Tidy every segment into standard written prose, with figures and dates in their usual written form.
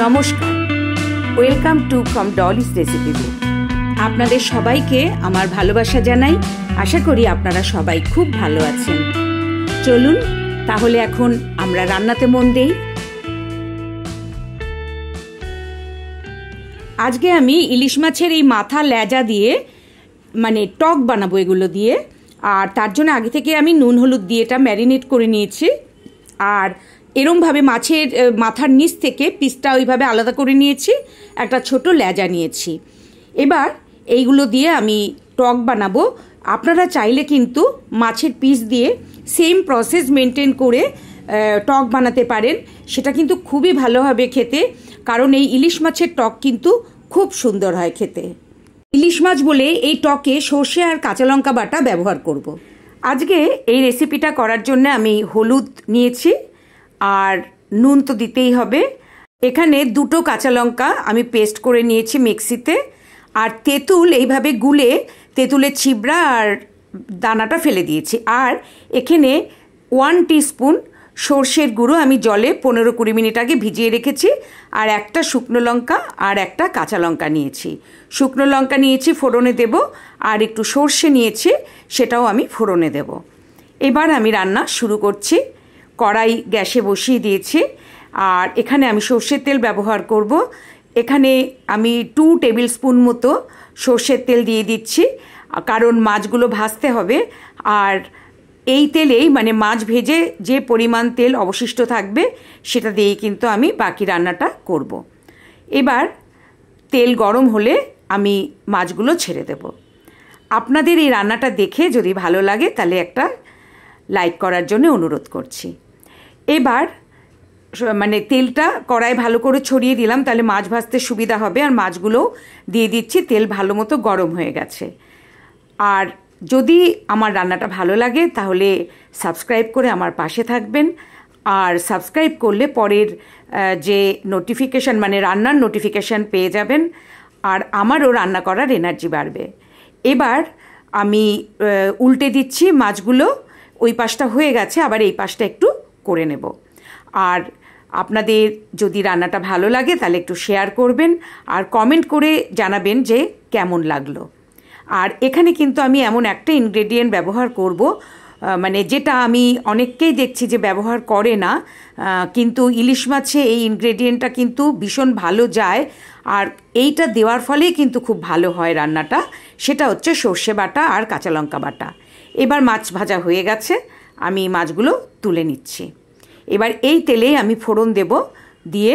নমস্কার, welcome to from Dolly's recipe book. আপনাদের সবাইকে আমার ভালোবাসা জানাই। আশা করি আপনারা সবাই খুব ভালো আছেন। চলুন তাহলে এখন আমরা রান্নাতে মন দেই। আজকে আমি ইলিশ মাছের এই মাথা লেজা দিয়ে টক বানাবো এগুলো দিয়ে। আর তার জন্য আগে থেকে আমি নুন হলুদ দিয়ে এটা ম্যারিনেট করে নিয়েছি। আর এরমভাবে মাছের মাথার নিচ থেকে পিসটা ওইভাবে আলাদা করে নিয়েছি, একটা ছোট লেজা নিয়েছি। এবার এইগুলো দিয়ে আমি টক বানাবো। আপনারা চাইলে কিন্তু মাছের পিস দিয়ে সেম প্রসেস মেনটেন করে টক বানাতে পারেন, সেটা কিন্তু খুবই ভালো হবে খেতে। কারণ এই ইলিশ মাছের টক কিন্তু খুব সুন্দর হয় খেতে। ইলিশ মাছ বলে এই টকে সর্ষে আর কাঁচা লঙ্কা বাটা ব্যবহার করব। আজকে এই রেসিপিটা করার জন্য আমি হলুদ নিয়েছি, আর নুন তো দিতেই হবে। এখানে 2 কাঁচা লঙ্কা আমি পেস্ট করে নিয়েছি মিক্সিতে। আর তেঁতুল এইভাবে গুলে তেঁতুলের ছিবড়া আর দানাটা ফেলে দিয়েছি। আর এখানে 1 টিস্পুন সর্ষের গুঁড়ো আমি জলে 15-20 মিনিট আগে ভিজিয়ে রেখেছি। আর একটা শুকনো লঙ্কা আর একটা কাঁচা লঙ্কা নিয়েছি। শুকনো লঙ্কা নিয়েছি ফোড়নে দেব, আর একটু সর্ষে নিয়েছি, সেটাও আমি ফোড়নে দেব। এবার আমি রান্না শুরু করছি। কড়াই গ্যাসে বসিয়ে দিয়েছি, আর এখানে আমি সর্ষের তেল ব্যবহার করব। এখানে আমি 2 টেবিল স্পুন মতো সর্ষের তেল দিয়ে দিচ্ছি, কারণ মাছগুলো ভাজতে হবে। আর এই তেলেই মাছ ভেজে যে পরিমাণ তেল অবশিষ্ট থাকবে সেটা দিয়েই কিন্তু আমি বাকি রান্নাটা করব। এবার তেল গরম হলে আমি মাছগুলো ছেড়ে দেব। আপনাদের এই রান্নাটা দেখে যদি ভালো লাগে তাহলে একটা লাইক করার জন্য অনুরোধ করছি। এবার তেলটা কড়াই ভালো করে ছড়িয়ে দিলাম, তাহলে মাছ ভাজতে সুবিধা হবে। আর মাছগুলোও দিয়ে দিচ্ছি, তেল ভালো মতো গরম হয়ে গেছে। আর যদি আমার রান্নাটা ভালো লাগে তাহলে সাবস্ক্রাইব করে আমার পাশে থাকবেন। আর সাবস্ক্রাইব করলে পরের যে নোটিফিকেশান রান্নার নোটিফিকেশান পেয়ে যাবেন, আর আমারও রান্না করার এনার্জি বাড়বে। এবার আমি উল্টে দিচ্ছি মাছগুলো। ওই পাশটা হয়ে গেছে, আবার এই পাশটা একটু করে নেব। আর আপনাদের যদি রান্নাটা ভালো লাগে তাহলে একটু শেয়ার করবেন, আর কমেন্ট করে জানাবেন যে কেমন লাগলো। আর এখানে কিন্তু আমি এমন একটা ইনগ্রেডিয়েন্ট ব্যবহার করব, যেটা আমি অনেককেই দেখছি যে ব্যবহার করে না, কিন্তু ইলিশ মাছে এই ইনগ্রেডিয়েন্টটা কিন্তু ভীষণ ভালো যায়। আর এইটা দেওয়ার ফলেই কিন্তু খুব ভালো হয় রান্নাটা। সেটা হচ্ছে সর্ষে বাটা আর কাঁচা লঙ্কা বাটা। এবার মাছ ভাজা হয়ে গেছে, আমি মাছগুলো তুলে নিচ্ছি। এবার এই তেলেই আমি ফোড়ন দেব, দিয়ে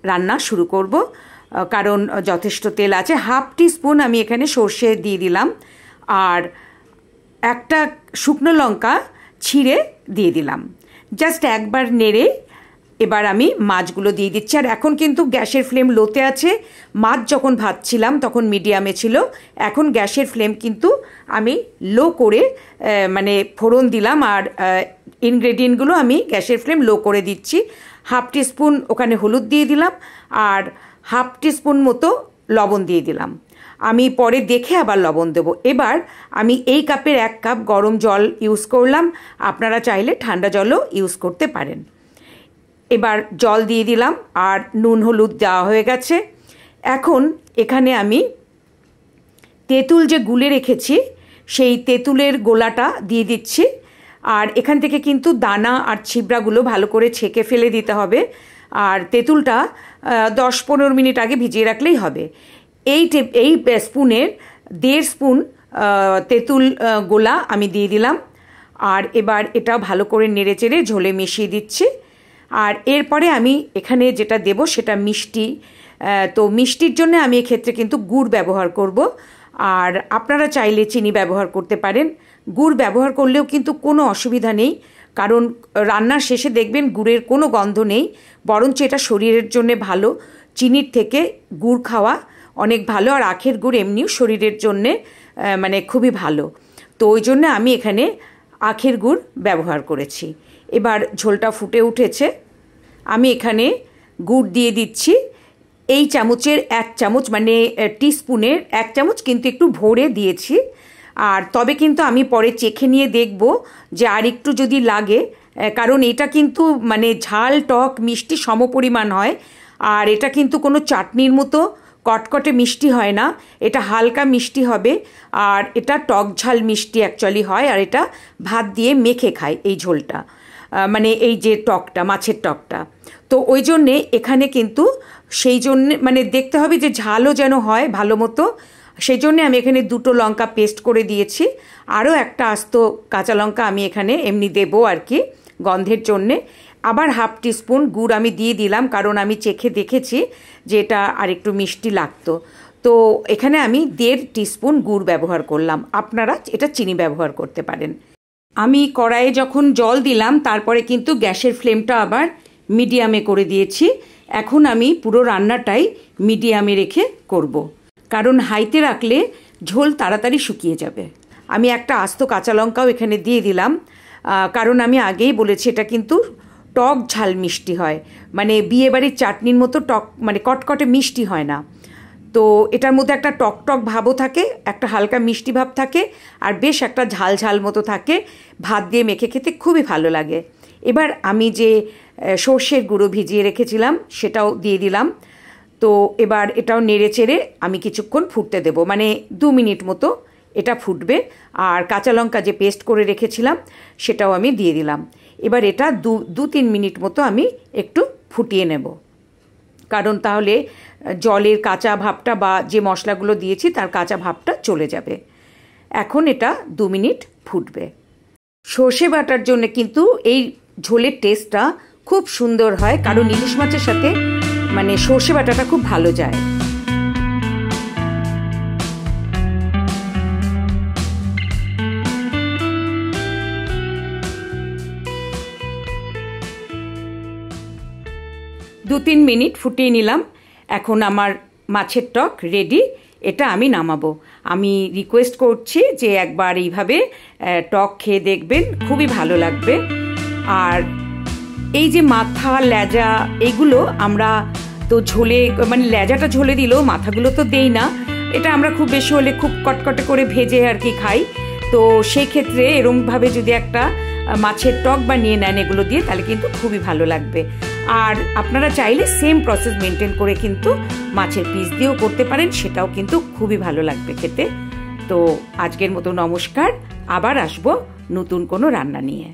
রান্না শুরু করব। কারণ যথেষ্ট তেল আছে। 1/2 টিস্পুন আমি এখানে সর্ষে দিয়ে দিলাম, আর একটা শুকনো লঙ্কা ছিঁড়ে দিয়ে দিলাম। জাস্ট একবার নেড়ে এবার আমি মাছগুলো দিয়ে দিচ্ছি। আর এখন কিন্তু গ্যাসের ফ্লেম লোতে আছে। মাছ যখন ভাজছিলাম তখন মিডিয়ামে ছিল, এখন গ্যাসের ফ্লেম কিন্তু আমি লো করে ফোড়ন দিলাম। আর ইনগ্রেডিয়েন্টগুলো আমি গ্যাসের ফ্লেম লো করে দিচ্ছি। 1/2 টিস্পুন ওখানে হলুদ দিয়ে দিলাম, আর 1/2 টিস্পুন মতো লবণ দিয়ে দিলাম। আমি পরে দেখে আবার লবণ দেবো। এবার আমি এই কাপের 1 কাপ গরম জল ইউজ করলাম, আপনারা চাইলে ঠান্ডা জলও ইউজ করতে পারেন। এবার জল দিয়ে দিলাম, আর নুন হলুদ দেওয়া হয়ে গেছে। এখন এখানে আমি তেঁতুল যে গুলে রেখেছি সেই তেঁতুলের গোলাটা দিয়ে দিচ্ছি। আর এখান থেকে কিন্তু দানা আর ছিবড়াগুলো ভালো করে ছেঁকে ফেলে দিতে হবে। আর তেঁতুলটা 10-15 মিনিট আগে ভিজিয়ে রাখলেই হবে। এই স্পুনের 1.5 স্পুন তেঁতুল গোলা আমি দিয়ে দিলাম। আর এবার এটা ভালো করে নেড়ে চেড়ে ঝোলে মিশিয়ে দিচ্ছি। আর এরপরে আমি এখানে যেটা দেব সেটা মিষ্টি। তো মিষ্টির জন্য আমি এক্ষেত্রে কিন্তু গুড় ব্যবহার করব। আর আপনারা চাইলে চিনি ব্যবহার করতে পারেন। গুড় ব্যবহার করলেও কিন্তু কোনো অসুবিধা নেই, কারণ রান্নার শেষে দেখবেন গুড়ের কোনো গন্ধ নেই, বরঞ্চ এটা শরীরের জন্য ভালো। চিনির থেকে গুড় খাওয়া অনেক ভালো। আর আখের গুড় এমনিও শরীরের জন্যে খুবই ভালো। তো ওই জন্য আমি এখানে আখের গুড় ব্যবহার করেছি। এবার ঝোলটা ফুটে উঠেছে, আমি এখানে গুড় দিয়ে দিচ্ছি। এই চামচের 1 চামচ টিস্পুনের 1 চামচ কিন্তু একটু ভরে দিয়েছি। আর তবে কিন্তু আমি পরে চেখে নিয়ে দেখব যে আর একটু যদি লাগে, কারণ এটা কিন্তু ঝাল টক মিষ্টি সমপরিমাণ হয়। আর এটা কিন্তু কোনো চাটনির মতো কটকটে মিষ্টি হয় না, এটা হালকা মিষ্টি হবে। আর এটা টক ঝাল মিষ্টি অ্যাকচুয়ালি হয়। আর এটা ভাত দিয়ে মেখে খায় এই ঝোলটা, মানে এই যে টকটা, মাছের টকটা। তো ওই জন্যে এখানে কিন্তু সেই জন্যে মানে দেখতে হবে যে ঝালও যেন হয় ভালো মতো, সেই জন্যে আমি এখানে 2টো লঙ্কা পেস্ট করে দিয়েছি। আরও একটা আস্ত কাঁচা লঙ্কা আমি এখানে এমনি দেবো আর কি গন্ধের জন্যে। আবার 1/2 টিস্পুন গুড় আমি দিয়ে দিলাম, কারণ আমি চেখে দেখেছি যে এটা আর একটু মিষ্টি লাগতো। তো এখানে আমি 1.5 টিস্পুন গুড় ব্যবহার করলাম, আপনারা এটা চিনি ব্যবহার করতে পারেন। আমি কড়াইয়ে যখন জল দিলাম তারপরে কিন্তু গ্যাসের ফ্লেমটা আবার মিডিয়ামে করে দিয়েছি। এখন আমি পুরো রান্নাটাই মিডিয়ামে রেখে করব, কারণ হাইতে রাখলে ঝোল তাড়াতাড়ি শুকিয়ে যাবে। আমি একটা আস্ত কাঁচা লঙ্কাও এখানে দিয়ে দিলাম, কারণ আমি আগেই বলেছি এটা কিন্তু টক ঝাল মিষ্টি হয়, মানে বিয়েবাড়ির চাটনির মতো টক মানে কটকটে মিষ্টি হয় না। তো এটার মধ্যে একটা টক টক ভাবও থাকে, একটা হালকা মিষ্টি ভাব থাকে, আর বেশ একটা ঝাল ঝাল মতো থাকে। ভাত দিয়ে মেখে খেতে খুবই ভালো লাগে। এবার আমি যে সর্ষের গুঁড়ো ভিজিয়ে রেখেছিলাম সেটাও দিয়ে দিলাম। তো এবার এটাও নেড়ে চেড়ে আমি কিছুক্ষণ ফুটতে দেব, মানে 2 মিনিট মতো এটা ফুটবে। আর কাঁচা লঙ্কা যে পেস্ট করে রেখেছিলাম সেটাও আমি দিয়ে দিলাম। এবার এটা 2-3 মিনিট মতো আমি একটু ফুটিয়ে নেব, কারণ তাহলে জলের কাঁচা ভাবটা বা যে মশলাগুলো দিয়েছি তার কাঁচা ভাবটা চলে যাবে। এখন এটা 2 মিনিট ফুটবে। সর্ষে বাটার জন্য কিন্তু এই ঝোলের টেস্টটা খুব সুন্দর হয়, কারণ ইলিশ মাছের সাথে মানে সর্ষে বাটাটা খুব ভালো যায়। দু 3 মিনিট ফুটিয়ে নিলাম। এখন আমার মাছের টক রেডি, এটা আমি নামাবো। আমি রিকোয়েস্ট করছি যে একবার এইভাবে টক খেয়ে দেখবেন, খুবই ভালো লাগবে। আর এই যে মাথা লেজা এগুলো আমরা তো ঝোলে মানে লেজাটা ঝোলে দিলেও মাথাগুলো তো দেই না, এটা আমরা খুব বেশি হলে খুব কটকটে করে ভেজে আর কি খাই। তো সেই ক্ষেত্রে এরমভাবে যদি একটা মাছের টক বানিয়ে নেন এগুলো দিয়ে, তাহলে কিন্তু খুবই ভালো লাগবে। আর আপনারা চাইলে সেম প্রসেস মেনটেন করে কিন্তু মাছের পিস দিয়েও করতে পারেন, সেটাও কিন্তু খুবই ভালো লাগবে খেতে। তো আজকের মতো নমস্কার, আবার আসবো নতুন কোনো রান্না নিয়ে।